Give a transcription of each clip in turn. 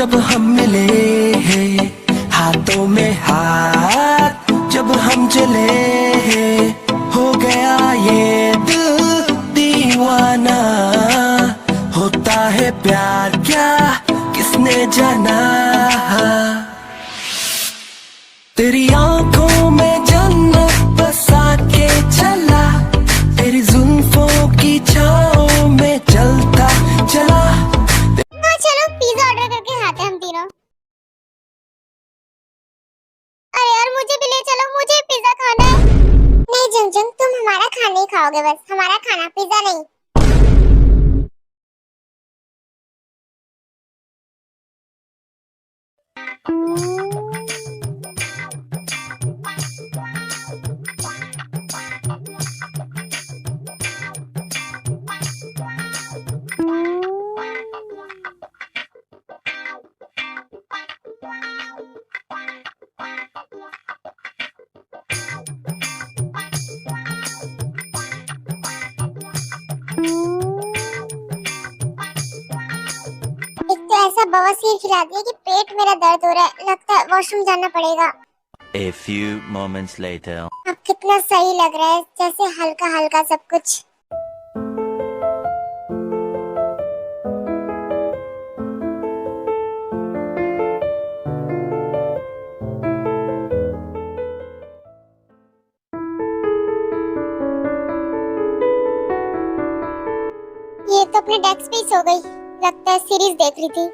जब हम मिले हैं, हाथों में हाथ जब हम चले हैं, हो गया ये दिल दीवाना। होता है प्यार क्या किसने जाना। तेरी आंखों में जन्नत बसा के चला, तेरी जुल्फों की छाँव में चलता चला। हाँ चलो पिज्जा ऑर्डर करके खाते हैं हम तीनों। अरे यार मुझे भी ले चलो, मुझे पिज्जा खाना है। नहीं जंजन, तुम हमारा खाना ही खाओगे, बस हमारा खाना, पिज्जा नहीं। एक तो ऐसा बवासीर खिला दिया कि पेट मेरा दर्द हो रहा है, लगता है वॉशरूम जाना पड़ेगा। A few moments later. अब कितना सही लग रहा है, जैसे हल्का हल्का सब कुछ। ये तो अपने डेस्क पे ही सो गई, लगता है सीरीज देख रही थी।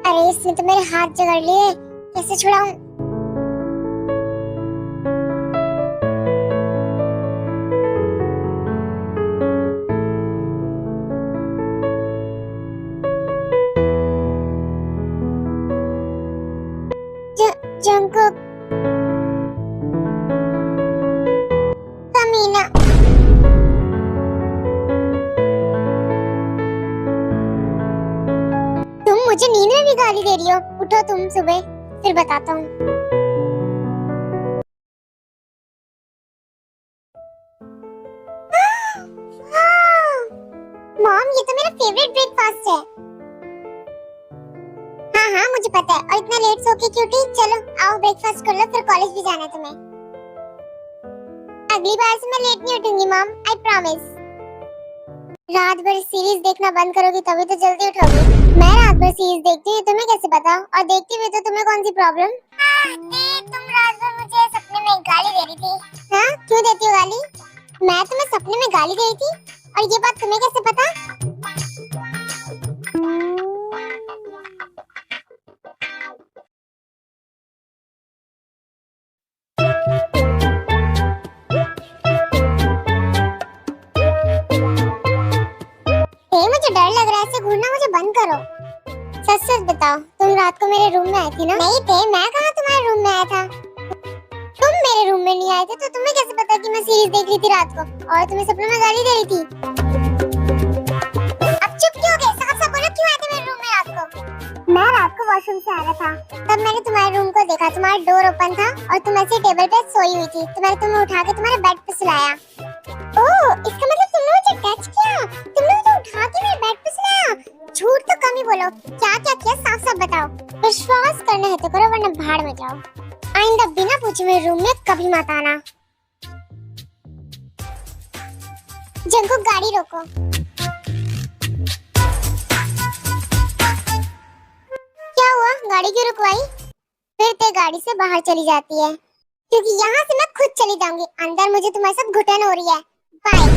अरे इसने तो मेरे हाथ जकड़ लिए, कैसे छुड़ाऊं। जंकुक, कमीना। तुम मुझे नींद में भी गाली दे रही हो, उठो तुम सुबह, फिर बताता हूँ। मॉम, ये तो मेरा फेवरेट ब्रेकफास्ट है। हाँ हाँ मुझे पता है, और इतना लेट सो के क्यों उठी। चलो आओ ब्रेकफास्ट कर लो, फिर कॉलेज भी जाना है तुम्हें। अगली बार से मैं लेट नहीं उठूंगी मॉम, आई प्रॉमिस। रात भर सीरीज देखना बंद करोगी तभी तो जल्दी उठोगी। मैं रात भर सीरीज देखती हूँ, तुम्हें कैसे पता? और देखती हुई तो तुम्हें कौन सी प्रॉब्लम? तुम रात भर मुझे सपने में गाली दे रही थी। हाँ क्यों देती हो गाली? मैं तुम्हें सपने में गाली दे रही थी, और ये बात तुम्हें कैसे पता? मुझे डर लग रहा है, ऐसे घूरना मुझे बंद करो। सच सच बताओ, तुम रात को मेरे रूम में आई थी ना? नहीं थे, मैं कहाँ तुम्हारे रूम में आया था। तुम मेरे रूम में नहीं आए थे, तो तुम्हें कैसे पता कि मैं सीरीज देख रही थी रात को और तुम्हें सपनों में गाली दे रही थी? अब चुप क्यों हो गए? साफ साफ बोलो, क्यों आए थे मेरे रूम में रात को? मैं रात को वॉशरूम से आ रहा था, तब मैंने तुम्हारे रूम को देखा, तुम्हारा डोर ओपन था और तुम ऐसे टेबल पे सोई हुई थी, तो मैंने तुम्हें उठा के तुम्हारे बेड पे सुलाया। ओह, इसका मतलब तुमने मुझे टच किया, तुमने मुझे उठा के मेरे बेड पे सुलाया। झूठ तो कम ही बोलो, क्या क्या किया साफ साफ बताओ। विश्वास करना है तो करो, वरना भाड़ में जाओ। आइंदा बिना पूछे मेरे रूम में कभी मत आना। जंकुक गाड़ी रोको। क्या हुआ, गाड़ी क्यों रुकवाई? फिर ते गाड़ी से बाहर चली जाती है, क्योंकि यहाँ से मैं खुद चली जाऊंगी। अंदर मुझे तुम्हारे साथ घुटन हो रही है। बाय।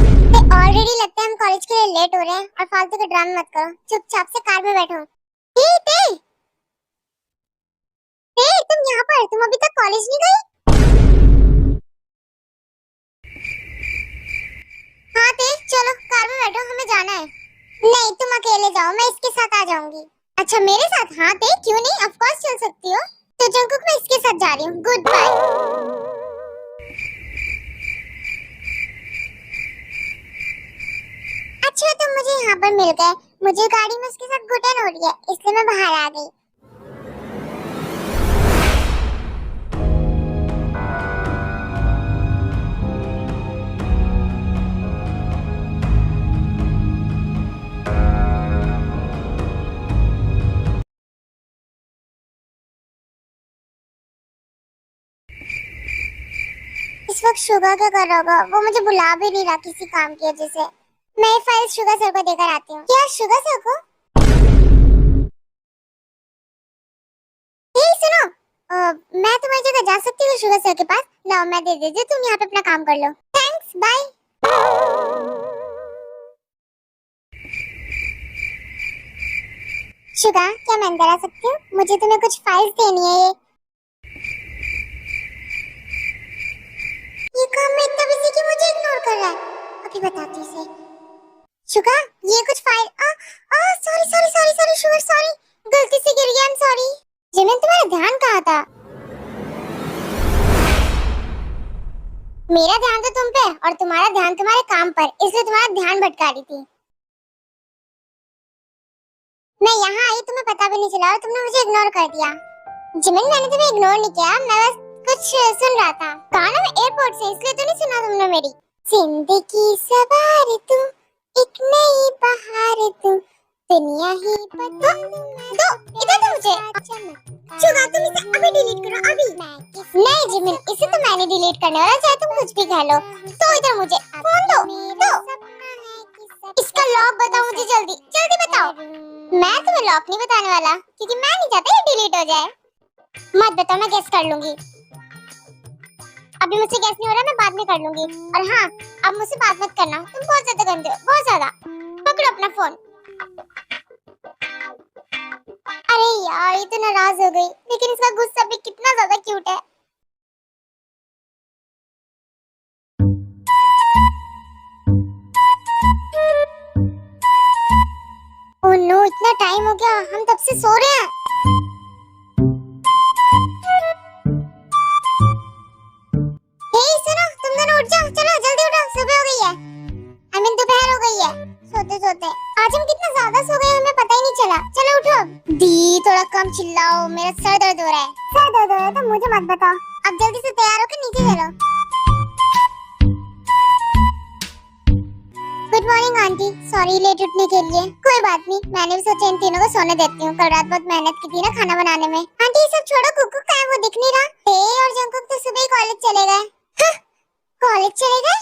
ऑलरेडी लगता है हम कॉलेज के लिए लेट हो रहे हैं, और फालतू के ड्रामे मत करो, चुपचाप से कार में बैठो। तुम यहाँ पर, तुम अभी तक कॉलेज नहीं गई? हाँ ते, चलो कार में बैठो, हमें जाना है। नहीं तुम अकेले जाओ, मैं इसके साथ आ जाऊंगी। अच्छा मेरे साथ? हाँ ते, क्यों नहीं, ऑफ कोर्स चल सकती हो। तो जंकुक मैं इसके साथ जा रही हूँ, गुड बाय। अच्छा तुम मुझे यहाँ पर मिल गए, मुझे गाड़ी में उसके साथ घुटन हो रही है, इसलिए मैं बाहर आ गई। इस वक्त शुगा क्या कर रहा होगा? वो मुझे बुला भी नहीं रहा किसी काम की वजह से। मैं ये फाइल शुगा सर को देकर आती हूँ। क्या शुगा सर को? ये सुनो, मैं तुम्हारी जगह जा सकती हूँ शुगा सर के पास? लाओ मैं दे देती हूँ, तुम यहाँ पे अपना काम कर लो। Thanks, bye. शुगा, क्या मैं अंदर आ सकती हूँ? मुझे तुम्हें कुछ फाइल्स देनी है। ये काम में इतना बिजी कि मुझे इग्नोर कर रहा है। अभी बताती हूँ इसे। शुगा, ये कुछ file sorry sorry sorry sorry sugar, sorry, गलती से गिर गया, आई एम सॉरी। जिमिन, तुम्हारा ध्यान कहाँ था? मेरा ध्यान तो तुम पे और तुम्हारा ध्यान तुम्हारे काम पर, इसलिए तुम्हारा ध्यान भटका रही थी। मैं यहाँ आई, तुम्हें पता भी नहीं चला और तुमने मुझे इग्नोर कर दिया। जिमिन, मैंने तुम्हें इग्नोर नहीं किया, मैं बस कुछ सुन रहा था। कहा ना मैं एयरपोर्ट से, इसलिए तो नहीं सुना तुमने मेरी। जिंदगी सवार तू, एक नई बहार तू, दुनिया ही बता दो। इधर तो मुझे शुगा, तुम इसे अभी डिलीट करो, अभी। नहीं जिमिन, इसे तो मैं नहीं डिलीट करने वाला, चाहे तुम कुछ भी कह लो। तो इधर मुझे फोन दो। इसका लॉक बताओ मुझे, जल्दी जल्दी बताओ। मैं तुम्हें लॉक नहीं बताने वाला, क्योंकि मैं नहीं चाहता ये डिलीट हो जाए। मत बताओ, मैं गेस कर लूंगी। अभी मुझसे गेस नहीं हो रहा, मैं बाद में कर लूंगी। और हाँ, अब मुझसे बात मत करना, तुम बहुत ज्यादा गंदे हो, बहुत ज्यादा। पकड़ो अपना फोन। अरे यार, ये तो नाराज हो गई, लेकिन इसका गुस्सा भी कितना ज्यादा क्यूट है। ओह नो, इतना टाइम हो गया, हम तब से सो रहे हैं। हे सुनो, तुम दोनों उठ जाओ, चलो जल्दी उठो, सुबह हो गई है। आई मीन दोपहर हो गई है। सोते सोते आज हम कितना ज्यादा सो गए, हमें पता ही नहीं चला। चलो उठो। दी, थोड़ा कम चिल्लाओ, मेरा सर दर्द हो रहा है। सर दर्द हो रहा है तो मुझे मत बताओ। अब जल्दी से तैयार होकर नीचे चलो। Good morning aunty, sorry late उठने के लिए। कोई बात नहीं, मैंने भी सोचा इन तीनों को सोने देती हूँ, कल रात बहुत मेहनत की थी ना खाना बनाने में। आंटी ये सब छोड़ो, कुकू कहाँ है? वो दिख नहीं रहा। हे और जंकुक तो सुबह ही कॉलेज चले गए। कॉलेज चले गए?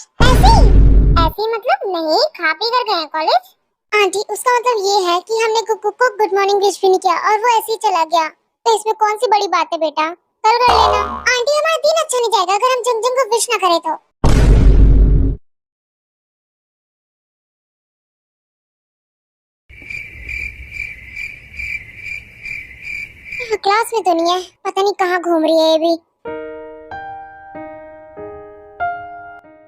ऐसे मतलब नहीं, खा पी कर गए कॉलेज। आंटी उसका मतलब ये है कि हमने कुकू को गुड मॉर्निंग विश भी नहीं किया और वो ऐसे ही चला गया, तो इसमें कौन सी बड़ी बात है बेटा, कल कर लेना। आंटी हमारा दिन अच्छा नहीं जाएगा अगर हम जंगजंग को विश ना करें तो। क्लास में तो नहीं है, पता नहीं कहाँ घूम रही है ये भी।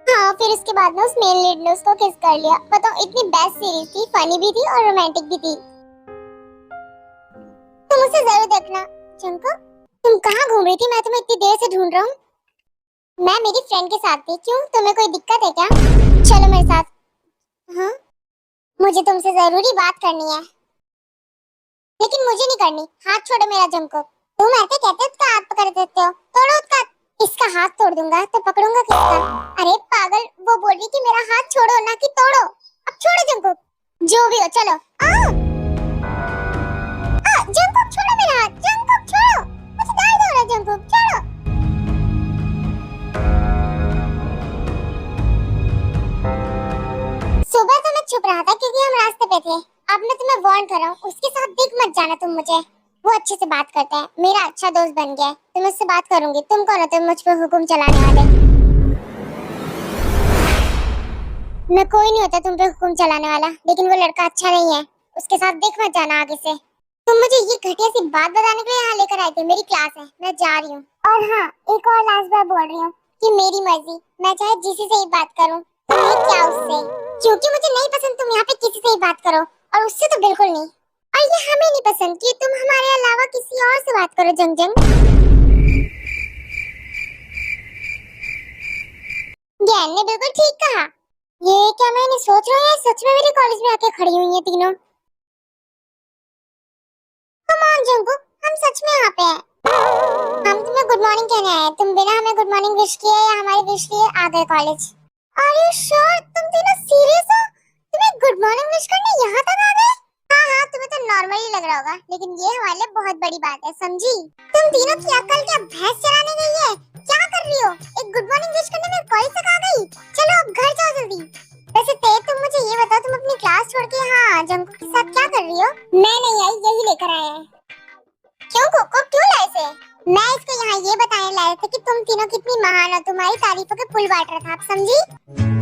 हाँ, फिर उसके बाद ना उस मेल लीड ने उसको किस कर लिया। बताओ, इतनी बेस्ट सीरीज थी, फनी भी थी और रोमांटिक भी थी। तुम उसे जरूर देखना। चंको, तुम कहाँ घूम रही थी? मैं तुम्हें इतनी देर से ढूंढ रहा हूँ। मैं मेरी फ्रेंड के साथ थी। क्यों, तुम्हें कोई दिक्कत है क्या? चलो मेरे साथ। हाँ, मुझे तुमसे जरूरी बात करनी है, लेकिन मुझे नहीं करनी। हाथ छोड़ो मेरा जंको। तुम ऐसे कहते हो उसका हाथ पकड़ देते हो, तोड़ो उसका। इसका हाथ तोड़ दूंगा तो पकड़ूंगा किसका? अरे पागल, वो बोल रही कि मेरा हाथ छोड़ो ना कि तोड़ो। अब छोड़ो जंको, जो भी हो। चलो जंको छोड़ो मेरा हाथ, जंको छोड़ो, मुझे दर्द हो रहा है। जंको छोड़ो। सुबह तो मैं छुप रहा था क्योंकि हम रास्ते पे थे। अब मैं तुम्हें वार्न कर रहा हूँ, उसके साथ दिख मत जाना तुम मुझे। वो अच्छे से बात करता है, मेरा अच्छा दोस्त बन गया है, तो मैं उससे बात करूंगी। तुम कौन हो, तुम मुझ पर हुक्म चलाने वाले? मैं कोई नहीं होता तुम पे हुक्म चलाने वाला, लेकिन वो लड़का अच्छा नहीं है, उसके साथ दिख मत जाना आगे से। तुम मुझे ये घटिया सी बात बताने के लिए यहाँ लेकर आए थे। मेरी क्लास है, मैं जा रही हूँ। और हाँ, एक और लास्ट बार बोल रही हूँ कि मेरी मर्जी, मैं चाहे जिसी से ही बात करूँ, तुम्हें क्या उससे, क्योंकि मुझे नहीं पसंद तुम यहाँ पे किसी से ही बात करो, और उससे तो बिल्कुल नहीं। और ये हमें नहीं पसंद कि तुम हमारे अलावा किसी और से बात करो। जंग ज्ञान ने बिल्कुल ठीक कहा। ये क्या मैंने सोच रहा है, सच में मेरे कॉलेज में आके खड़ी हुई है तीनों। जंकुक, हम सच में यहाँ पे हैं। हम तुम्हें गुड मॉर्निंग कहने आए हैं। तुम बिना हमें गुड मॉर्निंग विश किए या हमारी विश लिए आ गए कॉलेज। Are you sure? तुम तीनों सीरियस हो? तुम्हें गुड मॉर्निंग विश करने यहाँ तक आ गए? हाँ, तुम्हें तो नॉर्मल ही लग रहा होगा, लेकिन ये हमारे लिए बहुत बड़ी बात है, समझी? तुम तीनों की अकल क्या भैंस चराने गई है? क्या कर रही हो? एक गुड मॉर्निंग विश करने में कॉलेज तक आ गई? चलो अब घर जाओ जल्दी। वैसे तुम मुझे ये बताओ, तुम अपनी क्लास छोड़ के यहाँ जंकुक के साथ क्या कर रही हो? मैं नहीं आई, यही लेकर आया है। क्यों कोको, क्यों लाए इसे? मैं इसको यहाँ ये बताने लाया था कि तुम तीनों कितनी महान हो, तुम्हारी तारीफों के पुल बांट रहा था, आप समझी?